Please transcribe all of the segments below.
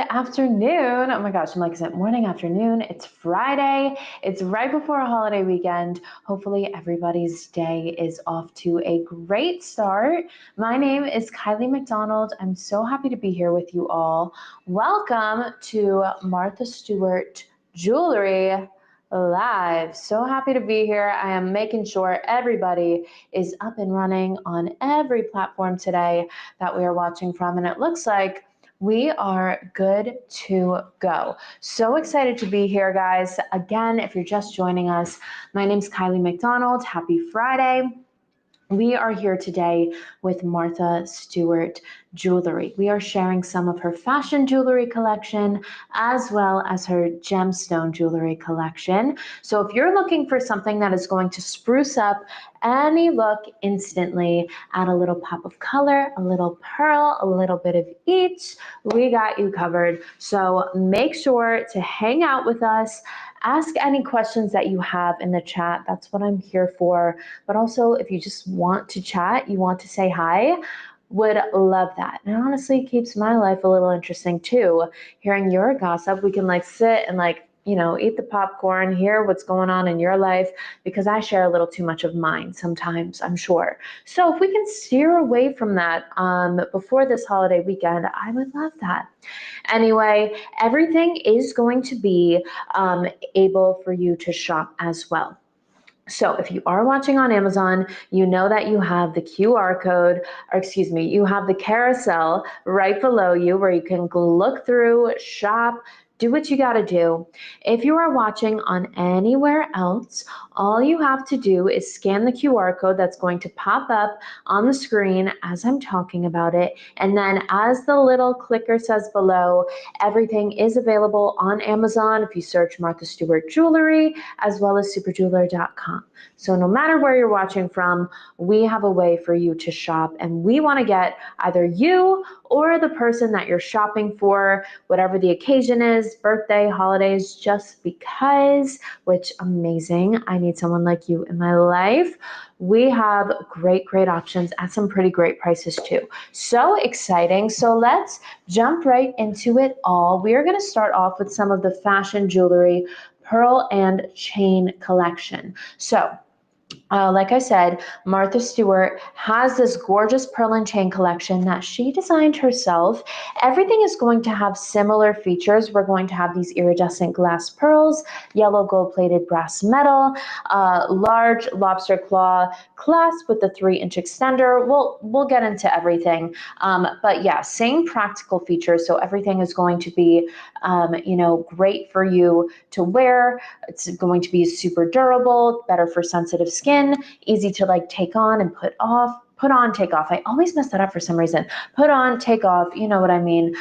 afternoon. Oh my gosh, I'm like, is it morning, afternoon? It's Friday. It's right before a holiday weekend. Hopefully everybody's day is off to a great start. My name is Kylie McDonald. I'm so happy to be here with you all. Welcome to Martha Stewart Jewelry Live. So happy to be here. I am making sure everybody is up and running on every platform today that we are watching from, and it looks like we are good to go. So excited to be here, guys. Again, if you're just joining us, my name's Kylie McDonald. Happy Friday. We are here today with Martha Stewart Jewelry. We are sharing some of her fashion jewelry collection as well as her gemstone jewelry collection. So if you're looking for something that is going to spruce up any look instantly, add a little pop of color, a little pearl, a little bit of each, we got you covered. So make sure to hang out with us. Ask any questions that you have in the chat. That's what I'm here for. But also, if you just want to chat, you want to say hi, would love that. And it honestly keeps my life a little interesting too. Hearing your gossip, we can sit and eat the popcorn, hear what's going on in your life, because I share a little too much of mine sometimes, I'm sure. So if we can steer away from that before this holiday weekend, I would love that. Anyway, everything is going to be able for you to shop as well. So if you are watching on Amazon, you know that you have the QR code, you have the carousel right below you where you can look through, shop, do what you got to do. If you are watching on anywhere else, all you have to do is scan the QR code that's going to pop up on the screen as I'm talking about it. And then as the little clicker says below, everything is available on Amazon if you search Martha Stewart Jewelry, as well as superjeweler.com. So no matter where you're watching from, we have a way for you to shop, and we want to get either you or the person that you're shopping for, whatever the occasion is, birthday, holidays, just because, which amazing. I need someone like you in my life. We have great options at some pretty great prices too. So exciting. So let's jump right into it all. We are going to start off with some of the fashion jewelry pearl and chain collection. So like I said, Martha Stewart has this gorgeous pearl and chain collection that she designed herself. Everything is going to have similar features. We're going to have these iridescent glass pearls, yellow gold-plated brass metal, large lobster claw clasp with the 3-inch extender. We'll get into everything. But yeah, same practical features. So everything is going to be, great for you to wear. It's going to be super durable, better for sensitive skin, easy to take on and put on, take off. I always mess that up for some reason. Put on, take off, you know what I mean.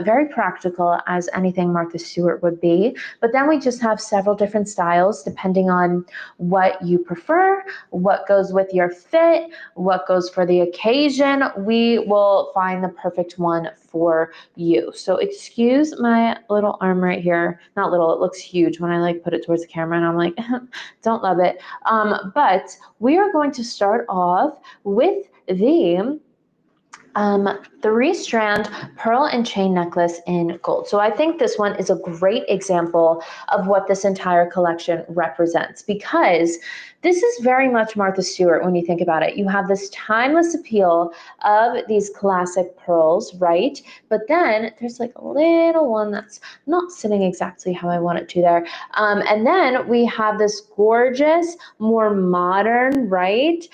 Very practical, as anything Martha Stewart would be. But then we just have several different styles depending on what you prefer, what goes with your fit, what goes for the occasion. We will find the perfect one for you. So excuse my little arm right here. Not little, it looks huge when I put it towards the camera, and I'm like, don't love it. But we are going to start off with the 3-strand pearl and chain necklace in gold. So I think this one is a great example of what this entire collection represents, because this is very much Martha Stewart when you think about it. You have this timeless appeal of these classic pearls, right? But then there's a little one that's not sitting exactly how I want it to there. And then we have this gorgeous, more modern, right?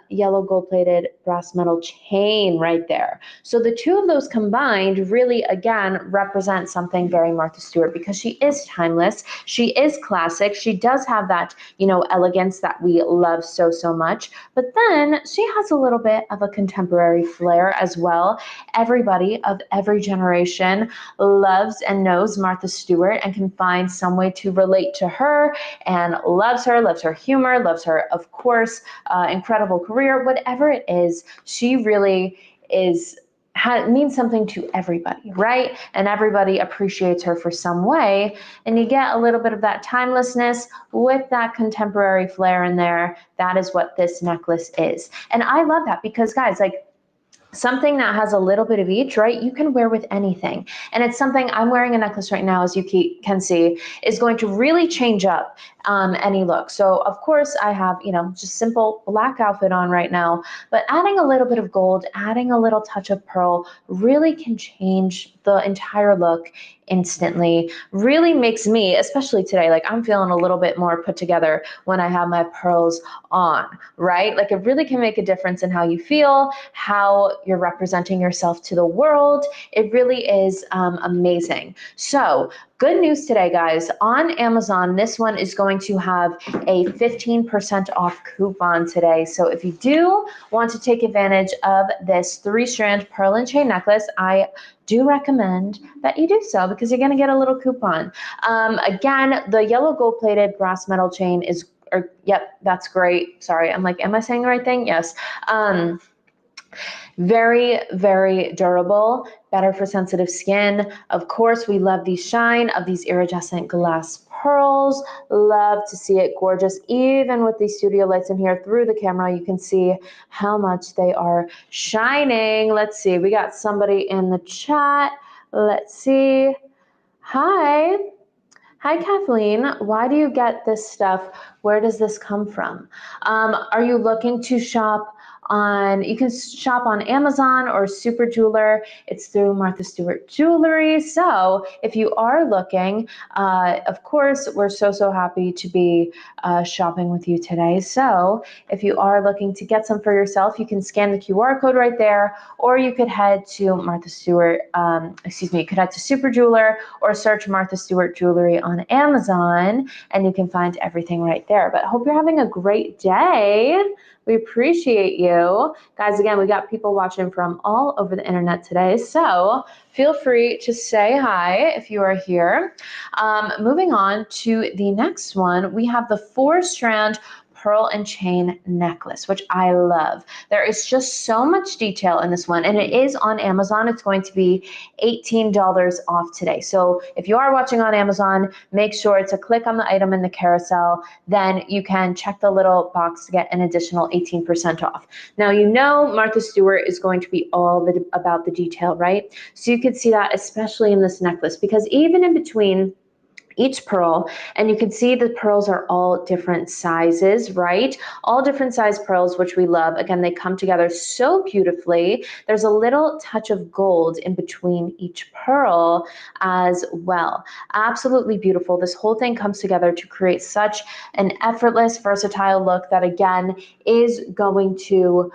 Yellow gold-plated brass metal chain right there. So the two of those combined really, again, represent something very Martha Stewart, because she is timeless. She is classic. She does have that, elegance that we love so much. But then she has a little bit of a contemporary flair as well. Everybody of every generation loves and knows Martha Stewart and can find some way to relate to her and loves her humor, loves her, of course, incredible career, whatever it is. She really means something to everybody, right? And everybody appreciates her for some way. And you get a little bit of that timelessness with that contemporary flair in there. That is what this necklace is. And I love that because, guys, something that has a little bit of each, right? You can wear with anything. And it's something, I'm wearing a necklace right now, as you can see, is going to really change up any look. So of course I have, just simple black outfit on right now, but adding a little bit of gold, adding a little touch of pearl really can change the entire look instantly. Really makes me, especially today, like I'm feeling a little bit more put together when I have my pearls on, right? Like it really can make a difference in how you feel, how you're representing yourself to the world. It really is amazing. So good news today, guys. On Amazon, this one is going to have a 15% off coupon today. So if you do want to take advantage of this 3-strand pearl and chain necklace, I do recommend that you do so because you're going to get a little coupon. Again, the yellow gold plated brass metal chain is, yep, that's great. Sorry, I'm like, am I saying the right thing? Yes. Very, very durable, better for sensitive skin. Of course, we love the shine of these iridescent glass pearls. Love to see it gorgeous. Even with these studio lights in here through the camera, you can see how much they are shining. Let's see, we got somebody in the chat. Let's see. Hi. Hi, Kathleen. Why do you get this stuff? Where does this come from? Are you looking to shop you can shop on Amazon or Super Jeweler. It's through Martha Stewart Jewelry. So if you are looking, of course, we're so happy to be shopping with you today. So if you are looking to get some for yourself, you can scan the QR code right there, or you could head to Martha Stewart, you could head to Super Jeweler or search Martha Stewart Jewelry on Amazon, and you can find everything right there. But I hope you're having a great day. We appreciate you. Guys, again, we got people watching from all over the internet today, so feel free to say hi if you are here. Moving on to the next one, we have the 4-strand pearl and chain necklace, which I love. There is just so much detail in this one, and it is on Amazon. It's going to be $18 off today. So if you are watching on Amazon, make sure to click on the item in the carousel. Then you can check the little box to get an additional 18% off. Now, Martha Stewart is going to be all about the detail, right? So you could see that especially in this necklace, because even in between each pearl, and you can see the pearls are all different sizes, right? All different size pearls, which we love. Again, they come together so beautifully. There's a little touch of gold in between each pearl as well. Absolutely beautiful. This whole thing comes together to create such an effortless, versatile look that, again, is going to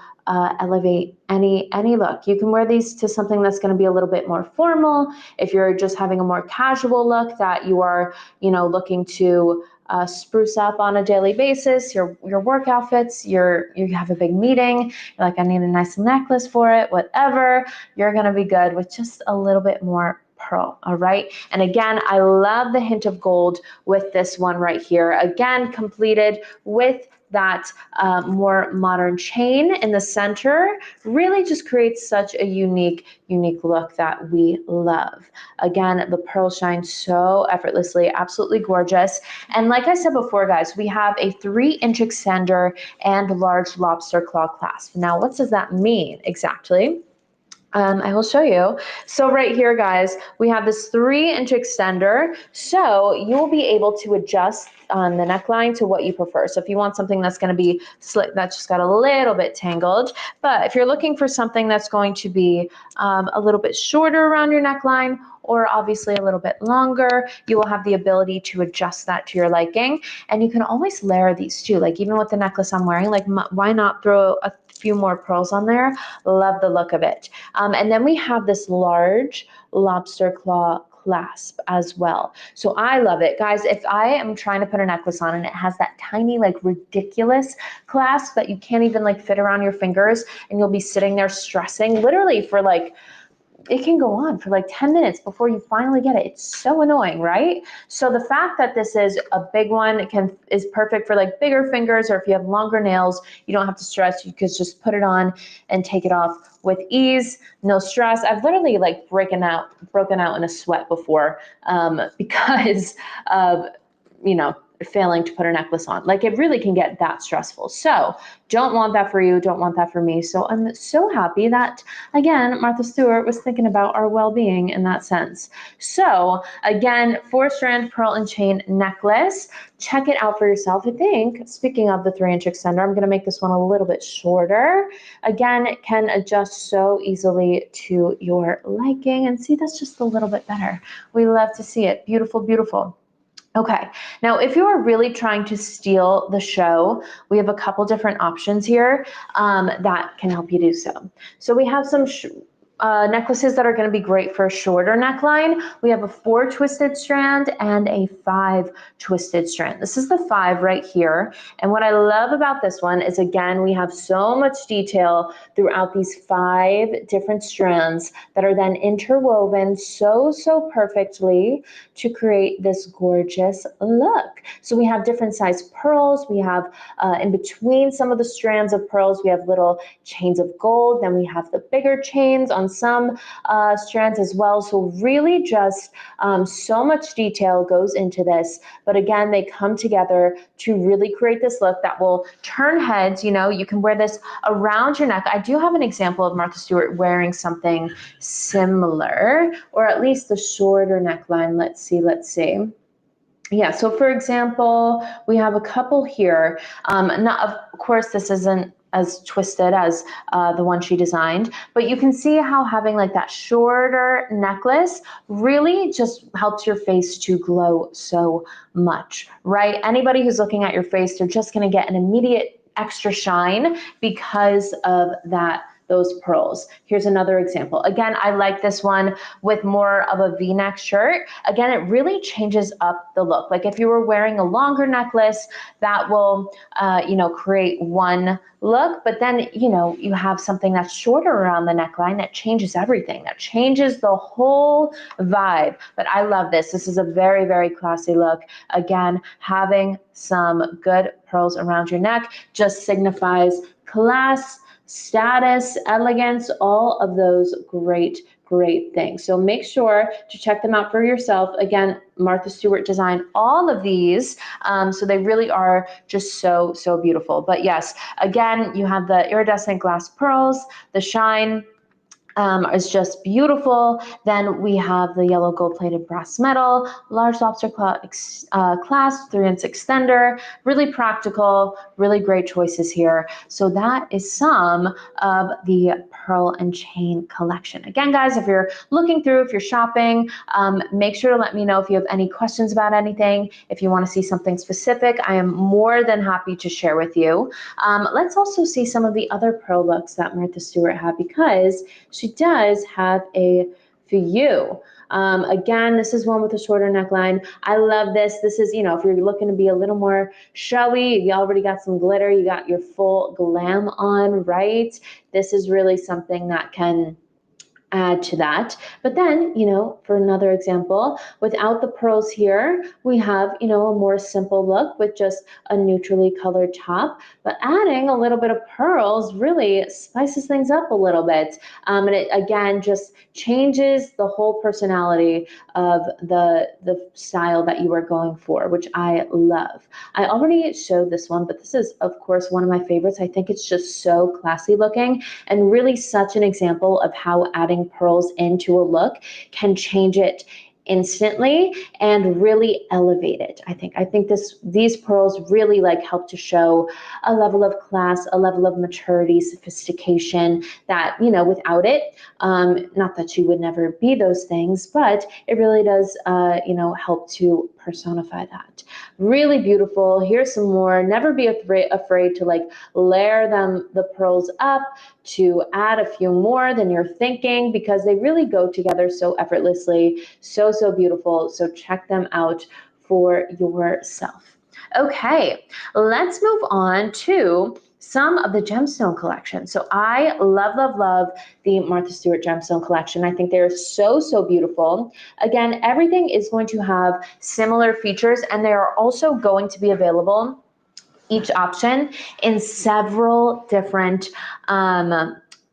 elevate any look. You can wear these to something that's going to be a little bit more formal. If you're just having a more casual look that you are, looking to spruce up on a daily basis, your work outfits, you have a big meeting, you're like, I need a nice necklace for it, whatever, you're going to be good with just a little bit more pearl. All right. And again, I love the hint of gold with this one right here. Again, completed with that more modern chain in the center. Really just creates such a unique look that we love. Again, the pearls shine so effortlessly, absolutely gorgeous. And like I said before, guys, we have a 3-inch extender and large lobster claw clasp. Now, what does that mean exactly? I will show you. So right here, guys, we have this 3-inch extender. So you will be able to adjust on the neckline to what you prefer. So if you want something that's going to be slick, that's just got a little bit tangled, but if you're looking for something that's going to be a little bit shorter around your neckline, or obviously a little bit longer, you will have the ability to adjust that to your liking. And you can always layer these too. Like even with the necklace I'm wearing, like why not throw a few more pearls on there? Love the look of it. And then we have this large lobster claw clasp as well. So I love it. Guys, if I am trying to put a necklace on and it has that tiny, like ridiculous clasp that you can't even like fit around your fingers, and you'll be sitting there stressing literally for like, it can go on for like 10 minutes before you finally get it. It's so annoying, right? So the fact that this is a big one is perfect for like bigger fingers, or if you have longer nails, you don't have to stress. You could just put it on and take it off with ease, no stress. I've literally like broken out in a sweat before because of failing to put a necklace on. Like, it really can get that stressful. So don't want that for you, don't want that for me. So I'm so happy that, again, Martha Stewart was thinking about our well-being in that sense. So again, 4-strand pearl and chain necklace. Check it out for yourself. I think, speaking of the 3-inch extender, I'm going to make this one a little bit shorter. Again, it can adjust so easily to your liking, and see, that's just a little bit better. We love to see it. Beautiful, beautiful. Okay, now if you are really trying to steal the show, we have a couple different options here that can help you do so. So we have some necklaces that are going to be great for a shorter neckline. We have a 4 twisted strand and a 5 twisted strand. This is the 5 right here. And what I love about this one is, again, we have so much detail throughout these 5 different strands that are then interwoven so perfectly to create this gorgeous look. So we have different size pearls. We have in between some of the strands of pearls, we have little chains of gold. Then we have the bigger chains on some strands as well. So really just so much detail goes into this. But again, they come together to really create this look that will turn heads. You know, you can wear this around your neck. I do have an example of Martha Stewart wearing something similar, or at least the shorter neckline. Let's see. Yeah, so for example, we have a couple here. Of course, this isn't as twisted as the one she designed, but you can see how having like that shorter necklace really just helps your face to glow so much, right? Anybody who's looking at your face, they're just gonna get an immediate extra shine because of those pearls. Here's another example. Again, I like this one with more of a V-neck shirt. Again, it really changes up the look. Like if you were wearing a longer necklace, that will, create one look, but then, you have something that's shorter around the neckline that changes everything, that changes the whole vibe. But I love this. This is a very, very classy look. Again, having some good pearls around your neck just signifies class, status, elegance, all of those great things. So make sure to check them out for yourself. Again, Martha Stewart designed all of these, so they really are just so beautiful. But yes, again, you have the iridescent glass pearls, the shine is just beautiful. Then we have the yellow gold-plated brass metal, large lobster clasp, 3-inch extender, really practical, really great choices here. So that is some of the pearl and chain collection. Again, guys, if you're looking through, if you're shopping, make sure to let me know if you have any questions about anything. If you want to see something specific, I am more than happy to share with you. Let's also see some of the other pearl looks that Martha Stewart had, because she does have a few. Again, this is one with a shorter neckline. I love this. This is, if you're looking to be a little more showy, you already got some glitter, you got your full glam on, right? This is really something that can add to that. But then, for another example, without the pearls here, we have, a more simple look with just a neutrally colored top, but adding a little bit of pearls really spices things up a little bit. And it, again, just changes the whole personality of the style that you are going for, which I love. I already showed this one, but this is, of course, one of my favorites. I think it's just so classy looking and really such an example of how adding pearls into a look can change it instantly and really elevate it. I think these pearls really help to show a level of class, a level of maturity, sophistication that, without it, not that you would never be those things, but it really does, help to personify that. Really beautiful. Here's some more. Never be afraid to layer the pearls up, to add a few more than you're thinking, because they really go together so effortlessly, so beautiful. So check them out for yourself. Okay, let's move on to some of the gemstone collection. So I love the Martha Stewart gemstone collection. I think they're so beautiful. Again, everything is going to have similar features, and they are also going to be available, each option, in several different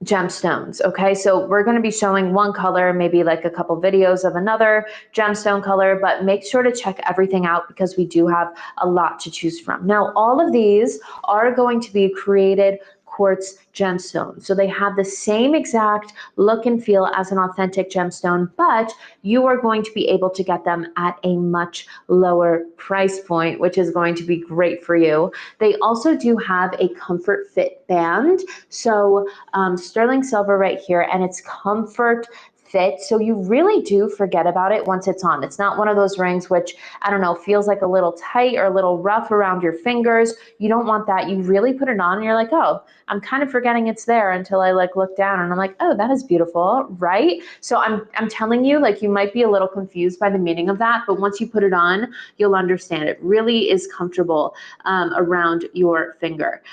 gemstones. Okay, so we're going to be showing one color, maybe like a couple videos of another gemstone color, but make sure to check everything out because we do have a lot to choose from. Now, all of these are going to be created quartz gemstones. So they have the same exact look and feel as an authentic gemstone, but you are going to be able to get them at a much lower price point, which is going to be great for you. They also do have a comfort fit band. So sterling silver right here, and it's comfort fit, so you really do forget about it once it's on. It's not one of those rings which, I don't know, feels like a little tight or a little rough around your fingers. You don't want that. You really put it on and you're like, oh, I'm kind of forgetting it's there until I like look down and I'm like, oh, that is beautiful, right? So I'm telling you, like, you might be a little confused by the meaning of that, but once you put it on, you'll understand. It really is comfortable around your finger.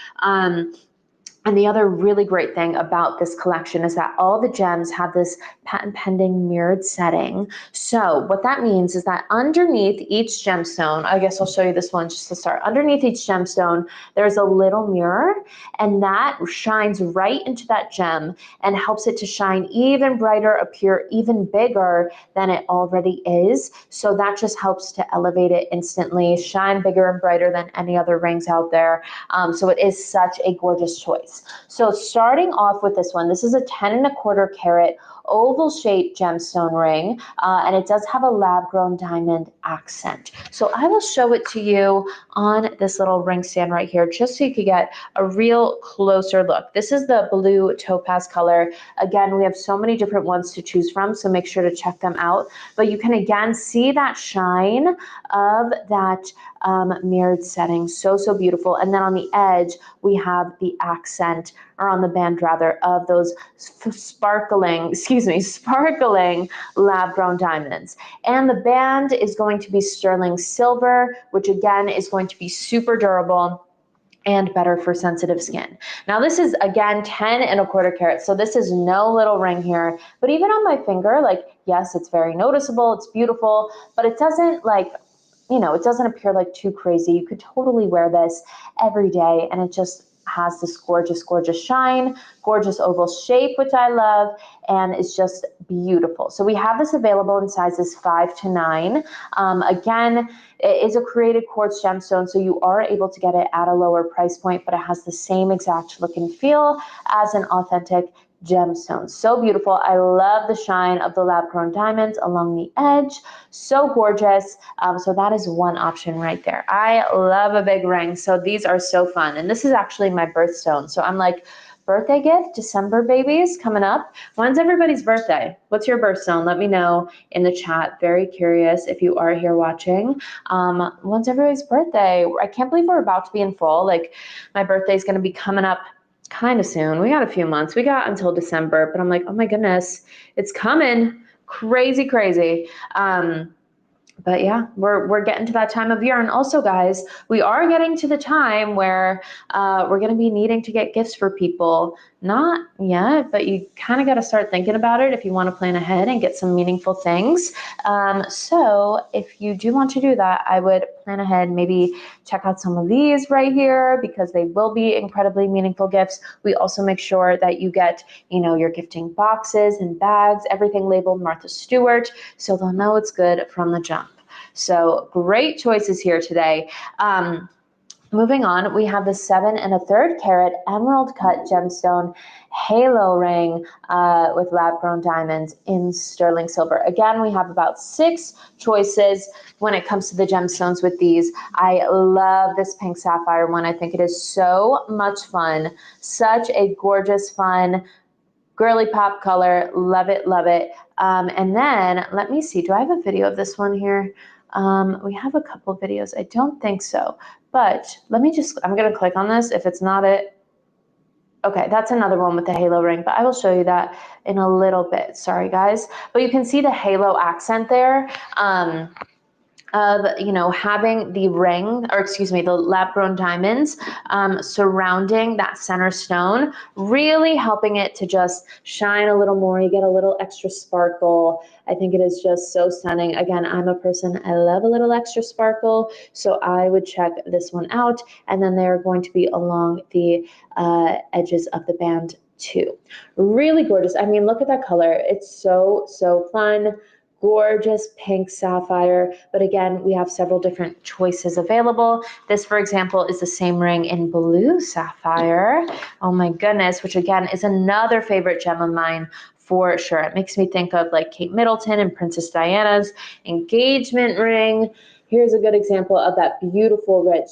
And the other really great thing about this collection is that all the gems have this patent pending mirrored setting. So what that means is that underneath each gemstone, I guess I'll show you this one just to start. Underneath each gemstone, there's a little mirror, and that shines right into that gem and helps it to shine even brighter, appear even bigger than it already is. So that just helps to elevate it instantly, shine bigger and brighter than any other rings out there. So it is such a gorgeous choice. So starting off with this one, this is a 10¼ carat oval shaped gemstone ring, and it does have a lab grown diamond accent. So I will show it to you on this little ring stand right here, just so you could get a real closer look. This is the blue topaz color. Again, we have so many different ones to choose from, so make sure to check them out. But you can again see that shine of that mirrored setting. So beautiful. And then on the edge, we have the accent, or on the band rather, of those sparkling lab grown diamonds. And the band is going to be sterling silver, which again is going to be super durable and better for sensitive skin. Now this is again 10¼ carat, so this is no little ring here, but even on my finger, like, yes, it's very noticeable, it's beautiful, but it doesn't like, you know, it doesn't appear like too crazy. You could totally wear this every day and it just has this gorgeous, gorgeous shine, gorgeous oval shape, which I love, and it's just beautiful. So we have this available in sizes 5 to 9. Again, it is a created quartz gemstone, so you are able to get it at a lower price point, but it has the same exact look and feel as an authentic gemstone. So beautiful. I love the shine of the lab grown diamonds along the edge. So gorgeous. So that is one option right there. I love a big ring. So these are so fun. And this is actually my birthstone. So I'm like, birthday gift, December babies coming up. When's everybody's birthday? What's your birthstone? Let me know in the chat. Very curious if you are here watching. When's everybody's birthday? I can't believe we're about to be in fall. Like, my birthday is going to be coming up kind of soon. We got a few months. We got until December, but I'm like, oh my goodness, it's coming. Crazy, crazy. But yeah, we're getting to that time of year. And also, guys, we are getting to the time where we're going to be needing to get gifts for people. Not yet, but you kind of got to start thinking about it if you want to plan ahead and get some meaningful things. So if you do want to do that, I would plan ahead, maybe check out some of these right here because they will be incredibly meaningful gifts. We also make sure that you get, you know, your gifting boxes and bags, everything labeled Martha Stewart, so they'll know it's good from the jump. So great choices here today. Moving on, we have the 7⅓ carat emerald cut gemstone halo ring with lab grown diamonds in sterling silver. Again, we have about 6 choices when it comes to the gemstones with these. I love this pink sapphire one. I think it is so much fun. Such a gorgeous, fun, girly pop color. Love it, love it. And then let me see, do I have a video of this one here? We have a couple videos. I don't think so, but let me just, I'm going to click on this. If it's not it, okay, that's another one with the halo ring, but I will show you that in a little bit. Sorry, guys. But you can see the halo accent there. Of, you know, having the ring, or excuse me, the lab grown diamonds surrounding that center stone, really helping it to just shine a little more. You get a little extra sparkle. I think it is just so stunning. Again, I'm a person, I love a little extra sparkle, so I would check this one out. And then they're going to be along the edges of the band too. Really gorgeous. I mean, look at that color. It's so, so fun. Gorgeous pink sapphire. But again, we have several different choices available. This, for example, is the same ring in blue sapphire. Oh my goodness, which again is another favorite gem of mine for sure. It makes me think of like Kate Middleton and Princess Diana's engagement ring. Here's a good example of that beautiful, rich,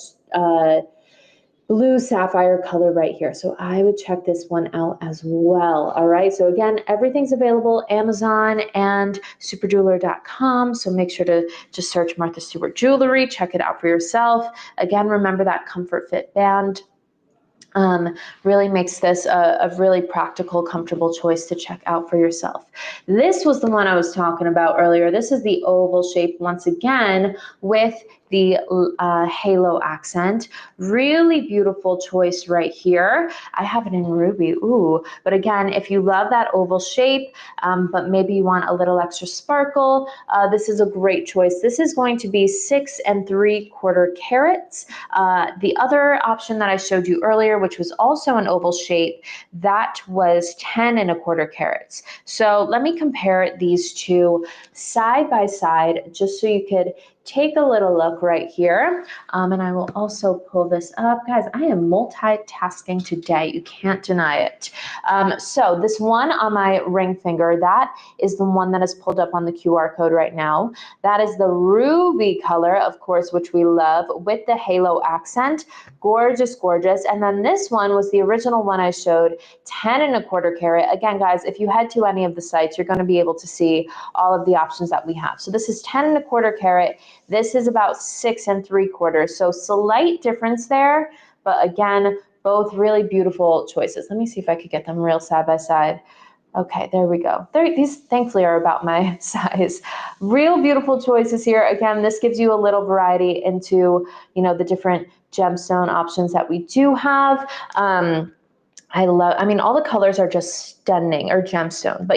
blue sapphire color right here. So I would check this one out as well. All right. So again, everything's available, Amazon and superjeweler.com. So make sure to just search Martha Stewart Jewelry, check it out for yourself. Again, remember that Comfort Fit band. Really makes this a really practical, comfortable choice to check out for yourself. This was the one I was talking about earlier. This is the oval shape once again with the halo accent. Really beautiful choice right here. I have it in ruby, ooh. But again, if you love that oval shape, but maybe you want a little extra sparkle, this is a great choice. This is going to be 6 3/4 carats. The other option that I showed you earlier, which was also an oval shape, that was 10 1/4 carats. So let me compare these two side by side just so you could take a little look right here. And I will also pull this up. Guys, I am multitasking today. You can't deny it. So this one on my ring finger, that is the one that is pulled up on the QR code right now. That is the ruby color, of course, which we love, with the halo accent. Gorgeous, gorgeous. And then this one was the original one I showed, 10 1/4 carat. Again, guys, if you head to any of the sites, you're going to be able to see all of the options that we have. So this is 10 1/4 carat. This is about 6 3/4. So slight difference there, but again, both really beautiful choices. Let me see if I could get them real side by side. Okay, there we go. These thankfully are about my size. Real beautiful choices here. Again, this gives you a little variety into, the different gemstone options that we do have. I mean, all the colors are just stunning, or gemstone, but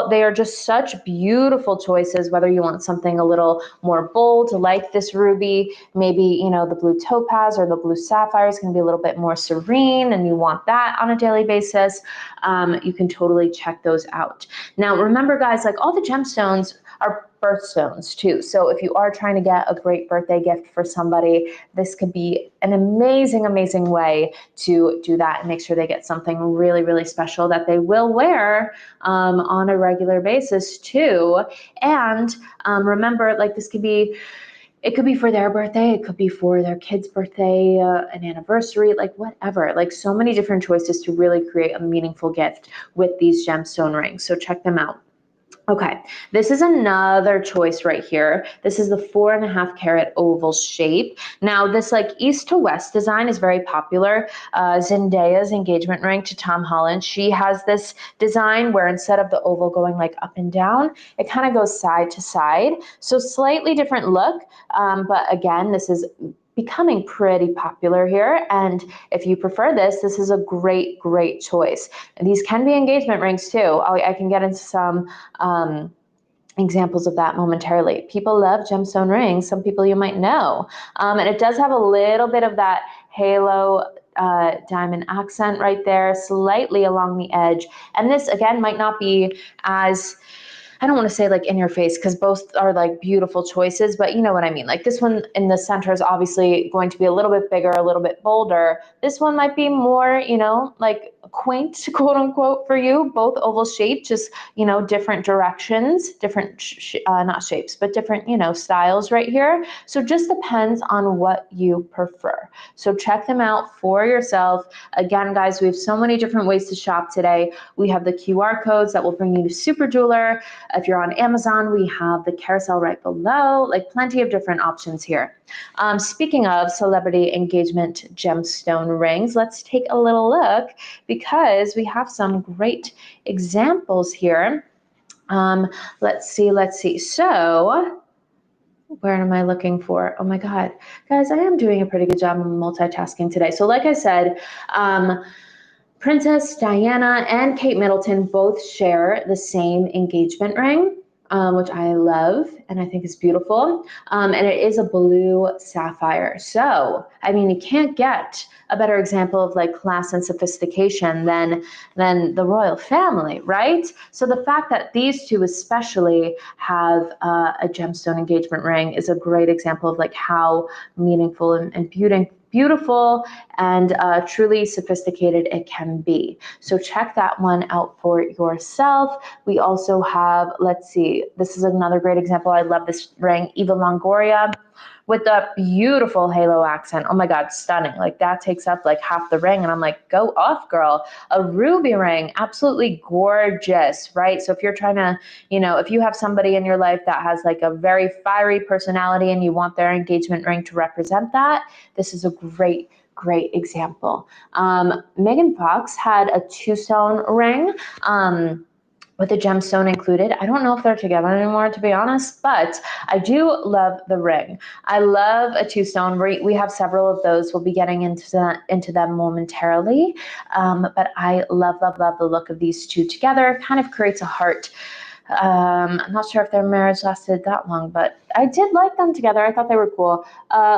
they are just such beautiful choices, whether you want something a little more bold, like this ruby, maybe, the blue topaz or the blue sapphire is going to be a little bit more serene and you want that on a daily basis. You can totally check those out. Now, remember guys, like all the gemstones are birthstones too. So if you are trying to get a great birthday gift for somebody, this could be an amazing, amazing way to do that and make sure they get something really, really special that they will wear on a regular basis too. And remember, like it could be for their birthday, it could be for their kid's birthday, an anniversary, like whatever. Like so many different choices to really create a meaningful gift with these gemstone rings. So check them out. Okay, this is another choice right here. This is the 4 1/2 carat oval shape. Now this like east to west design is very popular. Zendaya's engagement ring to Tom Holland, she has this design where instead of the oval going like up and down, it kind of goes side to side. So slightly different look, but again, this is becoming pretty popular here. And if you prefer this, this is a great, great choice. And these can be engagement rings too. I can get into some examples of that momentarily. People love gemstone rings. Some people you might know. And it does have a little bit of that halo diamond accent right there, slightly along the edge. And this again might not be as, I don't want to say like in your face because both are like beautiful choices, but you know what I mean. Like this one in the center is obviously going to be a little bit bigger, a little bit bolder. This one might be more, like quaint, quote unquote, for you. Both oval shape, just, different directions, different, not shapes, but different, styles right here. So just depends on what you prefer. So check them out for yourself. Again, guys, we have so many different ways to shop today. We have the QR codes that will bring you to Super Jeweler. If you're on Amazon, we have the carousel right below, like plenty of different options here. Speaking of celebrity engagement gemstone rings, let's take a little look because we have some great examples here. Let's see. So where am I looking for? Oh my God, guys, I am doing a pretty good job of multitasking today. So like I said, Princess Diana and Kate Middleton both share the same engagement ring. which I love and I think is beautiful. And it is a blue sapphire. So, I mean, you can't get a better example of like class and sophistication than the royal family, right? So the fact that these two especially have a gemstone engagement ring is a great example of like how meaningful and beautiful and truly sophisticated it can be. So check that one out for yourself. We also have, let's see, this is another great example. I love this ring, Eva Longoria, with the beautiful halo accent. Oh my God, stunning. Like that takes up like half the ring. And I'm like, go off, girl. A ruby ring, absolutely gorgeous, right? So if you're trying to, if you have somebody in your life that has like a very fiery personality and you want their engagement ring to represent that, this is a great example. Megan Fox had a 2-stone ring. With a gemstone included. I don't know if they're together anymore, to be honest, but I do love the ring. I love a 2-stone. We have several of those. We'll be getting into them momentarily, but I love the look of these two together. Kind of creates a heart. I'm not sure if their marriage lasted that long, but I did like them together. I thought they were cool.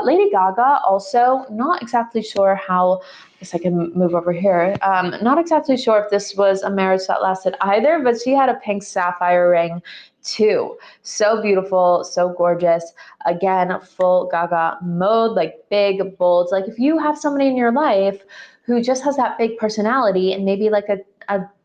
Lady Gaga also, not exactly sure how, I guess I can move over here. Not exactly sure if this was a marriage that lasted either, but she had a pink sapphire ring too. So beautiful, so gorgeous. Again, full Gaga mode, like big, bold. Like if you have somebody in your life who just has that big personality and maybe like a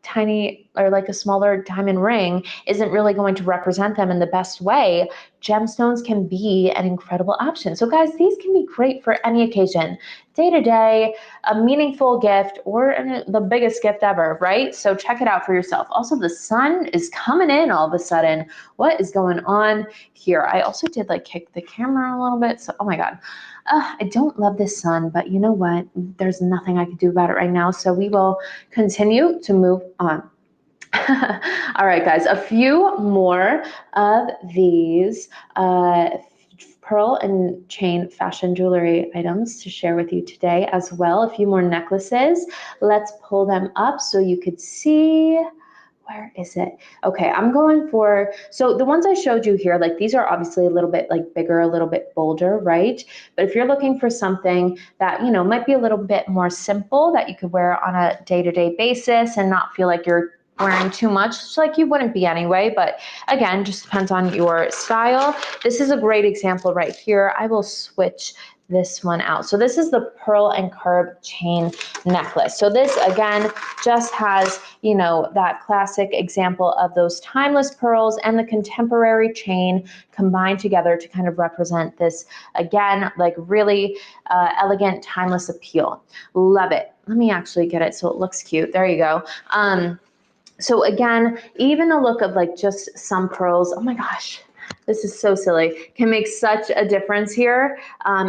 tiny or like a smaller diamond ring isn't really going to represent them in the best way, gemstones can be an incredible option. So guys, these can be great for any occasion, day to day, a meaningful gift, or the biggest gift ever, right? So check it out for yourself. Also, the sun is coming in all of a sudden. What is going on here? I also did like kick the camera a little bit. So, oh my God. I don't love this sun, but you know what? There's nothing I can do about it right now. So we will continue to move on. All right, guys, a few more of these pearl and chain fashion jewelry items to share with you today as well. A few more necklaces. Let's pull them up so you could see. Where is it? Okay, I'm going for, so the ones I showed you here, like these are obviously a little bit like bigger, a little bit bolder, right? But if you're looking for something that, might be a little bit more simple that you could wear on a day-to-day basis and not feel like you're wearing too much, like you wouldn't be anyway, but again, just depends on your style. This is a great example right here. I will switch this one out. So this is the pearl and curb chain necklace. So this again just has, that classic example of those timeless pearls and the contemporary chain combined together to kind of represent this, again, like really elegant, timeless appeal. Love it. Let me actually get it so it looks cute. There you go. So again, even a look of like just some pearls, oh my gosh, this is so silly, can make such a difference here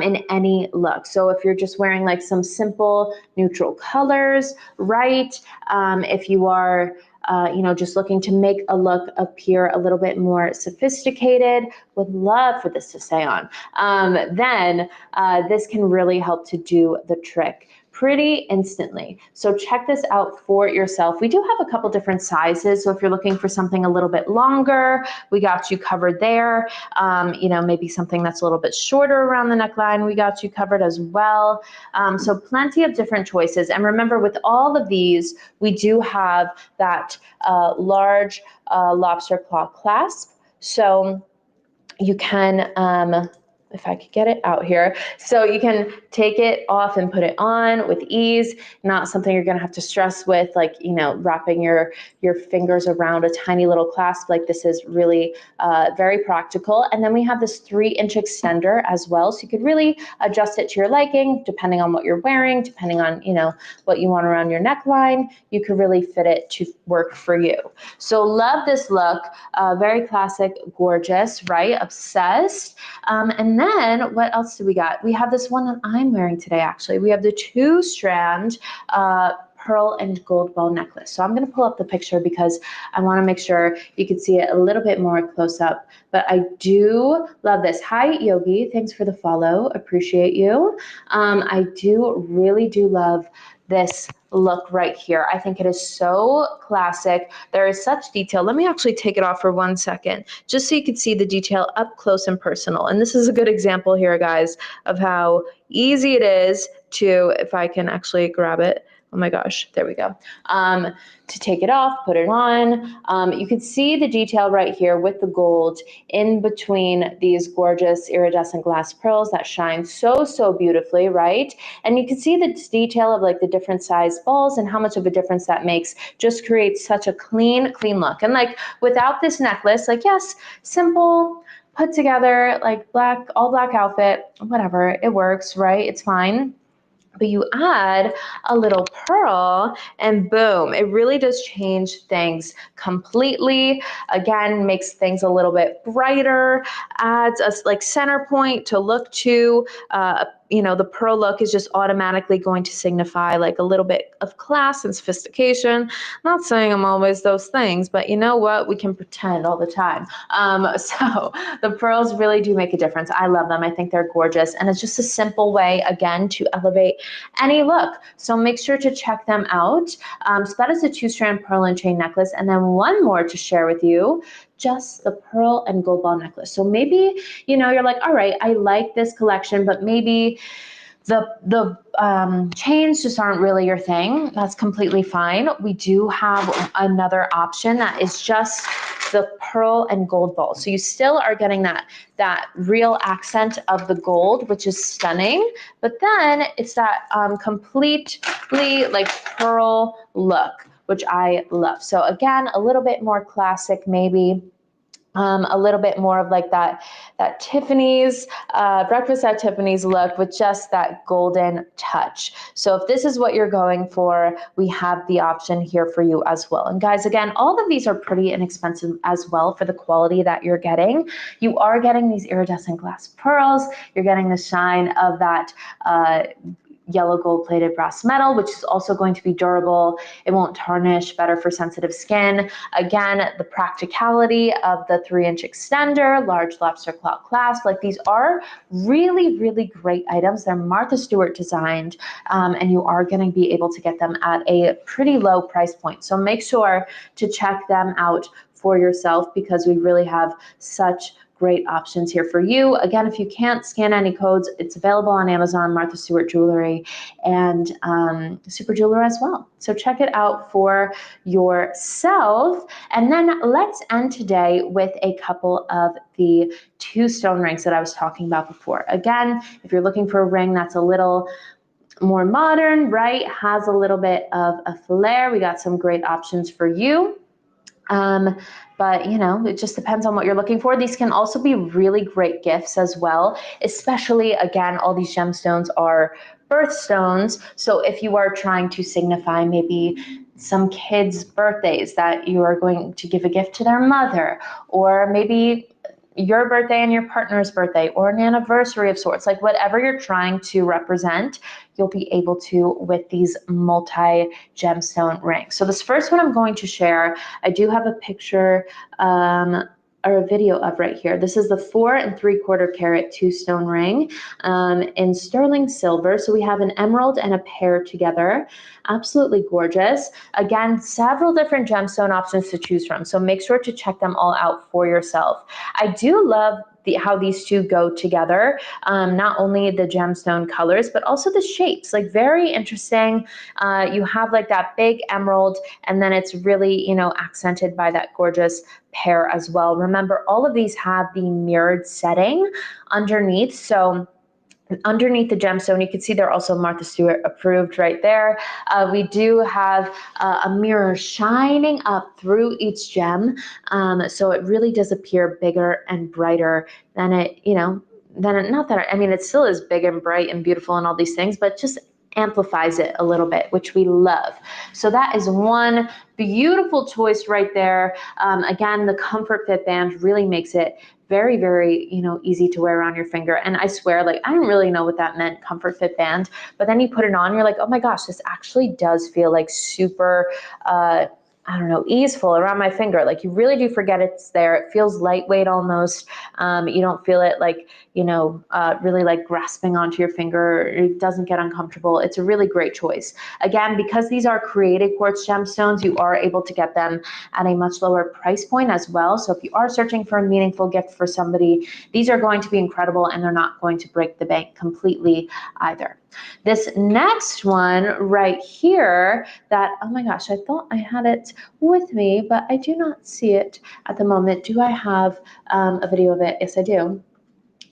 in any look. So if you're just wearing like some simple neutral colors, right? If you are just looking to make a look appear a little bit more sophisticated, would love for this to stay on, then this can really help to do the trick pretty instantly. So check this out for yourself. We do have a couple different sizes. So if you're looking for something a little bit longer, we got you covered there. Maybe something that's a little bit shorter around the neckline, we got you covered as well. So plenty of different choices. And remember, with all of these, we do have that large lobster claw clasp. So you can, if I could get it out here. So you can take it off and put it on with ease, not something you're gonna have to stress with, like, wrapping your fingers around a tiny little clasp. Like this is really very practical. And then we have this 3-inch extender as well. So you could really adjust it to your liking, depending on what you're wearing, depending on, what you want around your neckline. You could really fit it to work for you. So love this look, very classic, gorgeous, right? Obsessed. And then what else do we got? We have this one that I'm wearing today, actually. We have the 2-strand pearl and gold ball necklace. So I'm going to pull up the picture because I want to make sure you can see it a little bit more close up. But I do love this. Hi, Yogi. Thanks for the follow. Appreciate you. I really do love this look right here. I think it is so classic. There is such detail. Let me actually take it off for 1 second, just so you can see the detail up close and personal. And this is a good example here, guys, of how easy it is to, if I can actually grab it. Oh my gosh, there we go. To take it off, put it on. You can see the detail right here with the gold in between these gorgeous iridescent glass pearls that shine so, so beautifully, right? And you can see the detail of like the different size balls and how much of a difference that makes. Just creates such a clean look. And like without this necklace, like yes, simple, put together, like all black outfit, whatever, it works, right? It's fine. But you add a little pearl and boom, it really does change things completely. Again, makes things a little bit brighter, adds a like center point to look to. The pearl look is just automatically going to signify like a little bit of class and sophistication. Not saying I'm always those things, but you know what? We can pretend all the time. So the pearls really do make a difference. I love them. I think they're gorgeous. And it's just a simple way, again, to elevate any look. So make sure to check them out. So that is a 2-strand pearl and chain necklace. And then one more to share with you, just the pearl and gold ball necklace. So maybe, you're like, all right, I like this collection, but maybe the chains just aren't really your thing. That's completely fine. We do have another option that is just the pearl and gold ball. So you still are getting that real accent of the gold, which is stunning, but then it's that completely like pearl look, which I love. So again, a little bit more classic, maybe. A little bit more of like that Tiffany's, breakfast at Tiffany's look with just that golden touch. So if this is what you're going for, we have the option here for you as well. And guys, again, all of these are pretty inexpensive as well for the quality that you're getting. You are getting these iridescent glass pearls. You're getting the shine of that yellow gold plated brass metal, which is also going to be durable. It won't tarnish, better for sensitive skin. Again, the practicality of the 3-inch extender, large lobster claw clasp, like these are really, really great items. They're Martha Stewart designed, and you are going to be able to get them at a pretty low price point. So make sure to check them out for yourself because we really have such great options here for you. Again, if you can't scan any codes, it's available on Amazon, Martha Stewart Jewelry, and Super Jeweler as well. So check it out for yourself. And then let's end today with a couple of the 2-stone rings that I was talking about before. Again, if you're looking for a ring that's a little more modern, right, has a little bit of a flair, we got some great options for you. But it just depends on what you're looking for. These can also be really great gifts as well, especially, again, all these gemstones are birthstones. So if you are trying to signify maybe some kids' birthdays that you are going to give a gift to their mother, or maybe your birthday and your partner's birthday, or an anniversary of sorts, like whatever you're trying to represent, you'll be able to with these multi-gemstone rings. So this first one I'm going to share, I do have a picture or a video of right here. This is the 4 3/4 carat 2-stone ring in sterling silver. So we have an emerald and a pear together. Absolutely gorgeous. Again, several different gemstone options to choose from. So make sure to check them all out for yourself. I do love how these two go together, not only the gemstone colors, but also the shapes, like very interesting. You have like that big emerald, and then it's really, accented by that gorgeous pear as well. Remember, all of these have the mirrored setting underneath. So underneath the gemstone, you can see they're also Martha Stewart approved right there. We do have a mirror shining up through each gem. So it really does appear bigger and brighter than it, not that, it still is big and bright and beautiful and all these things, but just amplifies it a little bit, which we love. So that is one beautiful choice right there. Again, the Comfort Fit band really makes it very, very, easy to wear around your finger. And I swear, like, I didn't really know what that meant, Comfort Fit band, but then you put it on, you're like, oh my gosh, this actually does feel like super, I don't know, easeful around my finger. Like, you really do forget it's there. It feels lightweight almost. You don't feel it like, really like grasping onto your finger. It doesn't get uncomfortable. It's a really great choice. Again, because these are created quartz gemstones, you are able to get them at a much lower price point as well. So if you are searching for a meaningful gift for somebody, these are going to be incredible, and they're not going to break the bank completely either. This next one right here that, oh my gosh, I thought I had it with me, but I do not see it at the moment. Do I have a video of it? Yes, I do.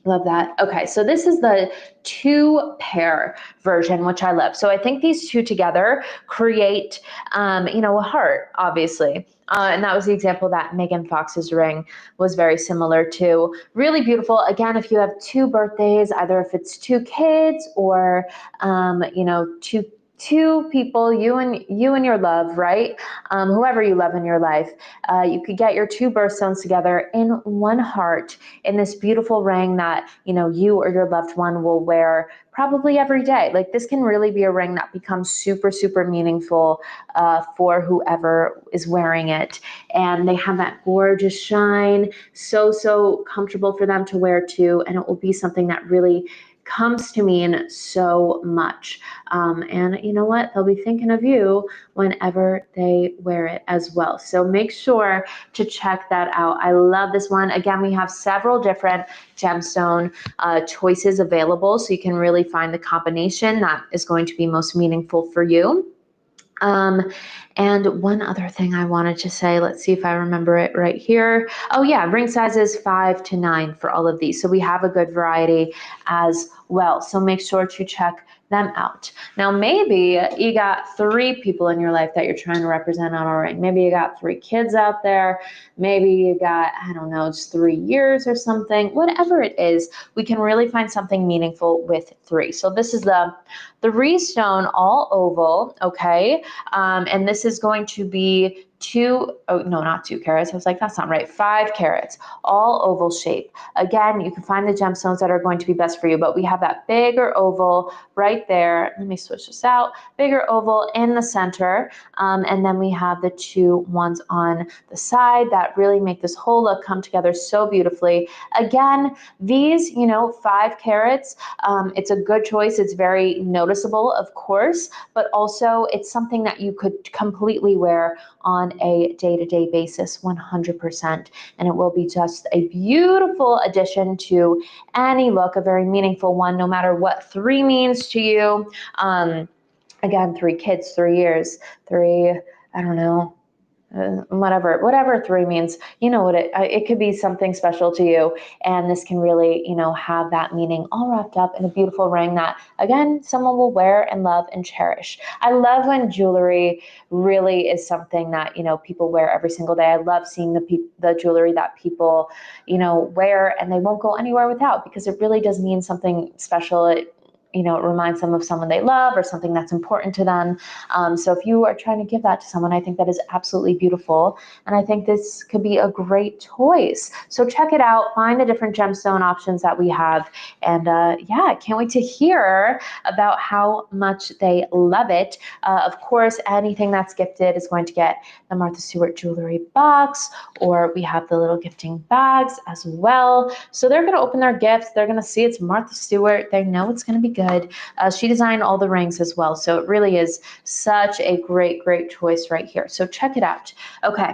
Love that. Okay, so this is the 2-pair version, which I love. So I think these two together create, a heart, obviously. And that was the example that Megan Fox's ring was very similar to. Really beautiful. Again, if you have 2 birthdays, either if it's 2 kids or, two people, you and your love, right? Whoever you love in your life, you could get your 2 birthstones together in one heart in this beautiful ring that, you or your loved one will wear probably every day. Like, this can really be a ring that becomes super, super meaningful for whoever is wearing it. And they have that gorgeous shine, so comfortable for them to wear too. And it will be something that really comes to mean so much. And you know what? They'll be thinking of you whenever they wear it as well. So make sure to check that out. I love this one. Again, we have several different gemstone choices available, so you can really find the combination that is going to be most meaningful for you. And one other thing I wanted to say, let's see if I remember it right here. Oh yeah, ring sizes 5 to 9 for all of these. So we have a good variety as well. So make sure to check them out. Now, maybe you got 3 people in your life that you're trying to represent on a ring. Maybe you got 3 kids out there. Maybe you got, I don't know, just 3 years or something. Whatever it is, we can really find something meaningful with 3. So this is the Restone all oval, okay? And this is going to be 2 carats. I was like, that's not right. 5 carats, all oval shape. Again, you can find the gemstones that are going to be best for you, but we have that bigger oval right there. Let me switch this out. Bigger oval in the center. And then we have the 2 ones on the side that really make this whole look come together so beautifully. Again, these, 5 carats, it's a good choice. It's very noticeable, of course, but also it's something that you could completely wear on a day-to-day basis, 100%. And it will be just a beautiful addition to any look, a very meaningful one, no matter what 3 means to you. Again, 3 kids, 3 years, 3, I don't know, whatever 3 means, what it could be something special to you. And this can really, have that meaning all wrapped up in a beautiful ring that, again, someone will wear and love and cherish. I love when jewelry really is something that, people wear every single day. I love seeing the jewelry that people, wear and they won't go anywhere without, because it really does mean something special. It reminds them of someone they love or something that's important to them. So if you are trying to give that to someone, I think that is absolutely beautiful. And I think this could be a great choice. So check it out, find the different gemstone options that we have. And I can't wait to hear about how much they love it. Of course, anything that's gifted is going to get the Martha Stewart jewelry box, or we have the little gifting bags as well. So they're going to open their gifts. They're going to see it's Martha Stewart. They know it's going to be good. She designed all the rings as well. So it really is such a great, great choice right here. So check it out. Okay.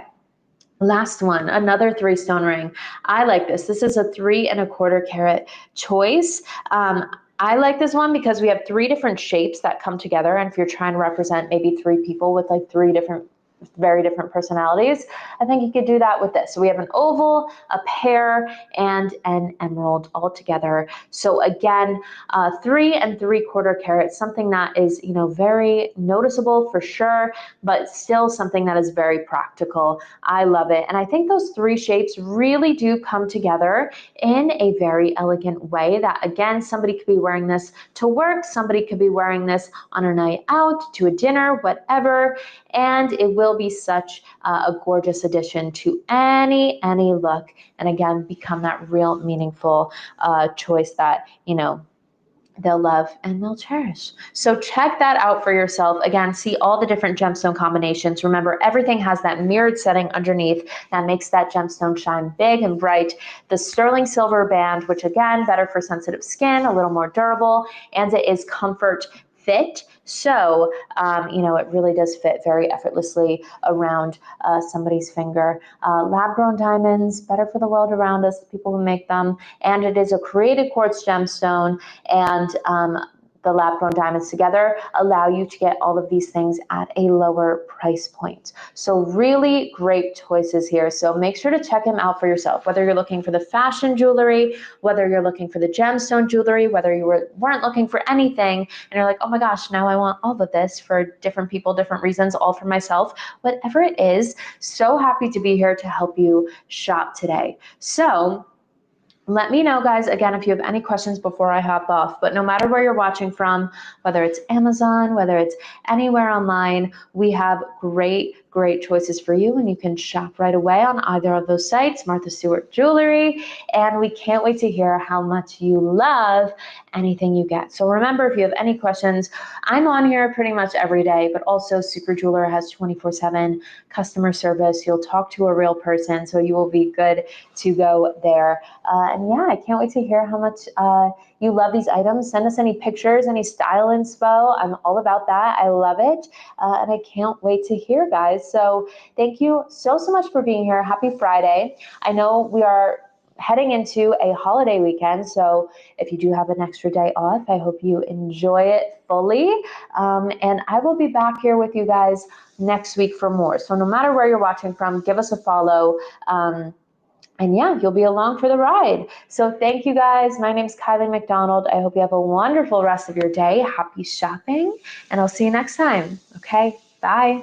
Last one, another 3-stone ring. I like this. This is a 3¼ carat choice. I like this one because we have 3 different shapes that come together. And if you're trying to represent maybe 3 people with like 3 different very different personalities. I think you could do that with this. So we have an oval, a pear, and an emerald all together. So again, 3 3/4 carats, something that is, very noticeable for sure, but still something that is very practical. I love it. And I think those three shapes really do come together in a very elegant way that, again, somebody could be wearing this to work, somebody could be wearing this on a night out, to a dinner, whatever, and it will be such a gorgeous addition to any look, and again, become that real meaningful choice that, they'll love and they'll cherish. So check that out for yourself. Again, see all the different gemstone combinations. Remember, everything has that mirrored setting underneath that makes that gemstone shine big and bright. The sterling silver band, which again, better for sensitive skin, a little more durable, and it is comfort fit. So, it really does fit very effortlessly around somebody's finger. Lab-grown diamonds, better for the world around us, the people who make them. And it is a created quartz gemstone, and the lab-grown diamonds together allow you to get all of these things at a lower price point. So really great choices here. So make sure to check them out for yourself, whether you're looking for the fashion jewelry, whether you're looking for the gemstone jewelry, whether you weren't looking for anything and you're like, oh my gosh, now I want all of this for different people, different reasons, all for myself, whatever it is. So happy to be here to help you shop today. So let me know, guys, again, if you have any questions before I hop off. But no matter where you're watching from, whether it's Amazon, whether it's anywhere online, we have great choices for you, and you can shop right away on either of those sites, Martha Stewart Jewelry, and we can't wait to hear how much you love anything you get. So remember, if you have any questions, I'm on here pretty much every day, but also Super Jeweler has 24/7 customer service. You'll talk to a real person, so you will be good to go there. And yeah, I can't wait to hear how much you love these items. Send us any pictures, any style inspo. I'm all about that. I love it. And I can't wait to hear, guys. So thank you so much for being here. Happy Friday. I know we are heading into a holiday weekend, so if you do have an extra day off, I hope you enjoy it fully. And I will be back here with you guys next week for more. So no matter where you're watching from, give us a follow. And yeah, you'll be along for the ride. So thank you, guys. My name's Kylie McDonald. I hope you have a wonderful rest of your day. Happy shopping, and I'll see you next time. Okay, bye.